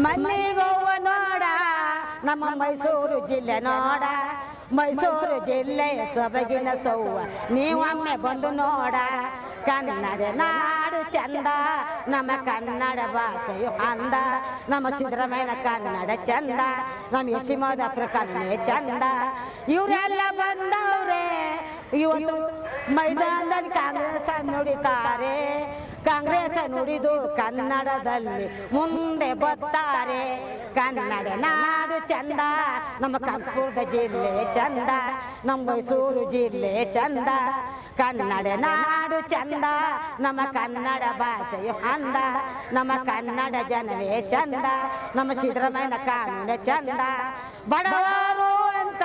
ಮಲ್ಲಿಗೋವ ನೋಡ ನಮ್ಮ ಮೈಸೂರು ಜಿಲ್ಲೆ ನೋಡ ಮೈಸೂರು ಜಿಲ್ಲೆ ಸೊಬಗಿನ ಸೌವ ನೀವೊಮ್ಮೆ ಬಂದು ನೋಡ ಕನ್ನಡ ನಾಡು ಚಂದ ನಮ್ಮ ಕನ್ನಡ ಭಾಷೆಯು ಅಂದ ನಮ್ಮ ಸಿದ್ದರಾಮಯ್ಯನ ಕನ್ನಡ ಚಂದ ನಮ್ಮ ಯಶೋಮದಪ್ಪರ ಕನ್ನಡ ಚಂದ ಇವರೆಲ್ಲ ಬಂದವ್ರೆ ಇವತ್ತು ಮೈದಾನದಲ್ಲಿ ಕಾಂಗ್ರೆಸ್ ನುಡಿತಾರೆ ಕಾಂಗ್ರೆಸ್ ನುಡಿದು ಕನ್ನಡದಲ್ಲಿ ಮುಂದೆ ಬರ್ತಾರೆ ಕನ್ನಡ ನಾಡು ಚಂದ ನಮ್ಮ ಕರ್ಪೂರದ ಜಿಲ್ಲೆ ಚಂದ ನಮ್ಮ ಮೈಸೂರು ಜಿಲ್ಲೆ ಚಂದ ಕನ್ನಡ ನಾಡು ಚಂದ ನಮ್ಮ ಕನ್ನಡ ಭಾಷೆಯು ಅಂದ ನಮ್ಮ ಕನ್ನಡ ಜನವೇ ಚಂದ ನಮ್ಮ ಸಿದ್ದರಾಮಯ್ಯನ ಕಾನೂನು ಚಂದ ಬಡವರು ಅಂತ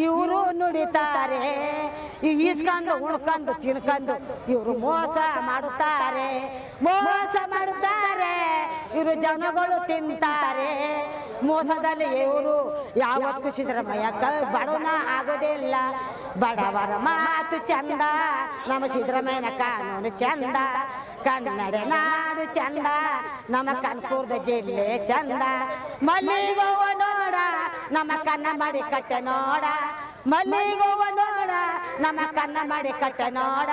ಇವರು ನುಡಿತಾರೆ ಈಸ್ಕೊಂಡು ಉಣ್ಕೊಂಡು ತಿನ್ಕೊಂಡು ಇವರು ಮೋಸ ಮಾಡುತ್ತಾರೆ ಇವರು ಜನಗಳು ತಿಂತಾರೆ ಮೋಸದಲ್ಲಿ ಇವರು ಯಾವತ್ತೂ ಸಿದ್ದರಾಮಯ್ಯ ಬಡವನ ಆಗೋದಿಲ್ಲ ಬಡವರ ಮಾತು ಚಂದ ನಮ್ಮ ಸಿದ್ದರಾಮಯ್ಯನ ಕಾನೂನು ಚಂದ ಕನ್ನಡ ನಾಡು ಚಂದ ನಮ್ಮ ಕನಕಪುರದ ಜಿಲ್ಲೆ ಚಂದ ಮಲ್ಲಿಗೋವ ನೋಡ ನಮ್ಮ ಕನ್ನ ಮಾಡಿ ಕಟ್ಟೆ ನೋಡ ಮಲ್ಲಿಗೋವ ನೋಡ ನಮ್ಮ ಕನ್ನ ಮಾಡಿ ಕಟ್ಟೆ ನೋಡ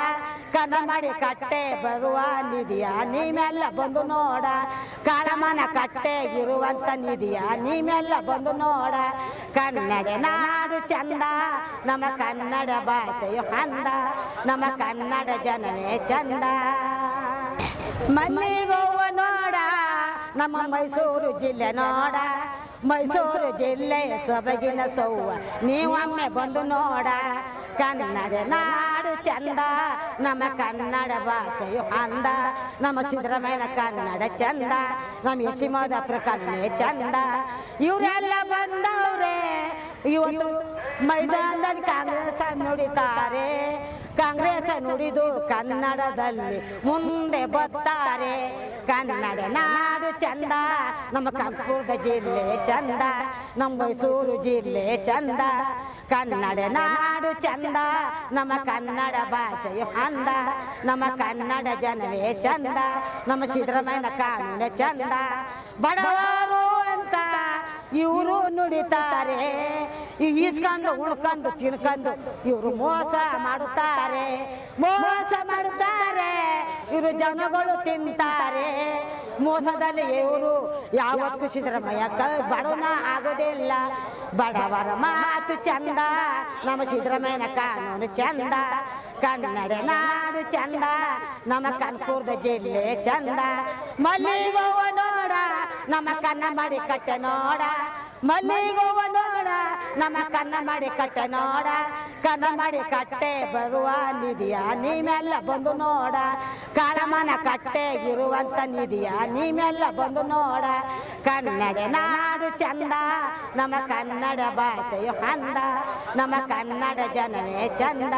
ಕನ್ನ ಮಾಡಿ ಕಟ್ಟೆ ಬರುವ ನಿಧಿಯ ನೀವೆಲ್ಲ ಬಂದು ನೋಡ ಕಾಳಮ್ಮನ ಕಟ್ಟೆ ಇರುವಂತ ನಿಧಿಯ ನೀವೆಲ್ಲ ಬಂದು ನೋಡ ಕನ್ನಡ ನಾಡು ಚಂದ ನಮ್ಮ ಕನ್ನಡ ಭಾಷೆಯು ಅಂದ ನಮ್ಮ ಕನ್ನಡ ಜನವೇ ಚಂದ ಮಲ್ಲಿಗೋವ ನೋಡ ನಮ್ಮ ಮೈಸೂರು ಜಿಲ್ಲೆ ನೋಡ ಮೈಸೂರು ಜಿಲ್ಲೆ ಸೊಬಗಿನ ಸೌವ ನೀವೊಮ್ಮೆ ಬಂದು ನೋಡ ಕನ್ನಡ ನಾಡು ಚಂದ ನಮ್ಮ ಕನ್ನಡ ಭಾಷೆಯು ಅಂದ ನಮ್ಮ ಸಿದ್ದರಾಮಯ್ಯನ ಕನ್ನಡ ಚಂದ ನಮ್ಮ ಯಶೋಮದಪ್ಪರ ಕನ್ನಡ ಚಂದ ಇವರೆಲ್ಲ ಬಂದವ್ರೆ ಇವತ್ತು ಮೈದಾನದಲ್ಲಿ ಕಾಂಗ್ರೆಸ್ ನುಡಿತಾರೆ ಕಾಂಗ್ರೆಸ್ ನುಡಿದು ಕನ್ನಡದಲ್ಲಿ ಮುಂದೆ ಬರ್ತಾರೆ ಕನ್ನಡ ನಾಡು ಚಂದ ನಮ್ಮ ಕರ್ಪೂರದ ಜಿಲ್ಲೆ ಚಂದ ನಮ್ಮ ಮೈಸೂರು ಜಿಲ್ಲೆ ಚಂದ ಕನ್ನಡ ನಾಡು ಚಂದ ನಮ್ಮ ಕನ್ನಡ ಭಾಷೆಯು ಅಂದ ನಮ್ಮ ಕನ್ನಡ ಜನವೇ ಚಂದ ನಮ್ಮ ಸಿದ್ದರಾಮಯ್ಯನ ಕಾನೂನು ಚಂದ ಬಡವರು ಅಂತ ಇವರು ನುಡಿತಾರೆ ಈಸ್ಕೊಂಡು ಉಣ್ಕೊಂಡು ತಿನ್ಕೊಂಡು ಇವರು ಮೋಸ ಮಾಡುತ್ತಾರೆ ಇವರು ಜನಗಳು ತಿಂತಾರೆ ಮೋಸದಲ್ಲಿ ಇವರು ಯಾವತ್ತೂ ಸಿದ್ದರಾಮಯ್ಯ ಬಡವನ ಆಗೋದಿಲ್ಲ ಬಡವರ ಮಾತು ಚಂದ ನಮ್ಮ ಸಿದ್ದರಾಮಯ್ಯನ ಕಾನೂನು ಚಂದ ಕನ್ನಡ ನಾಡು ಚಂದ ನಮ್ಮ ಕನಕಪುರದ ಜಿಲ್ಲೆ ಚಂದ ಮಲ್ಲಿಗೋವ ನೋಡ ನಮ್ಮ ಕನ್ನ ಮಾಡಿ ಕಟ್ಟೆ ನೋಡ ಮಲ್ಲಿಗೋವ ನೋಡ ನಮ್ಮ ಕನ್ನ ಮಾಡಿ ಕಟ್ಟೆ ನೋಡ ಕನ್ನ ಮಾಡಿ ಕಟ್ಟೆ ಬರುವ ನಿಧಿಯ ನೀವೆಲ್ಲ ಬಂದು ನೋಡ ಕಾಳಮ್ಮನ ಕಟ್ಟೆ ಇರುವಂತ ನಿಧಿಯ ನೀವೆಲ್ಲ ಬಂದು ನೋಡ ಕನ್ನಡ ನಾಡು ಚಂದ ನಮ್ಮ ಕನ್ನಡ ಭಾಷೆಯು ಅಂದ ನಮ್ಮ ಕನ್ನಡ ಜನವೇ ಚಂದ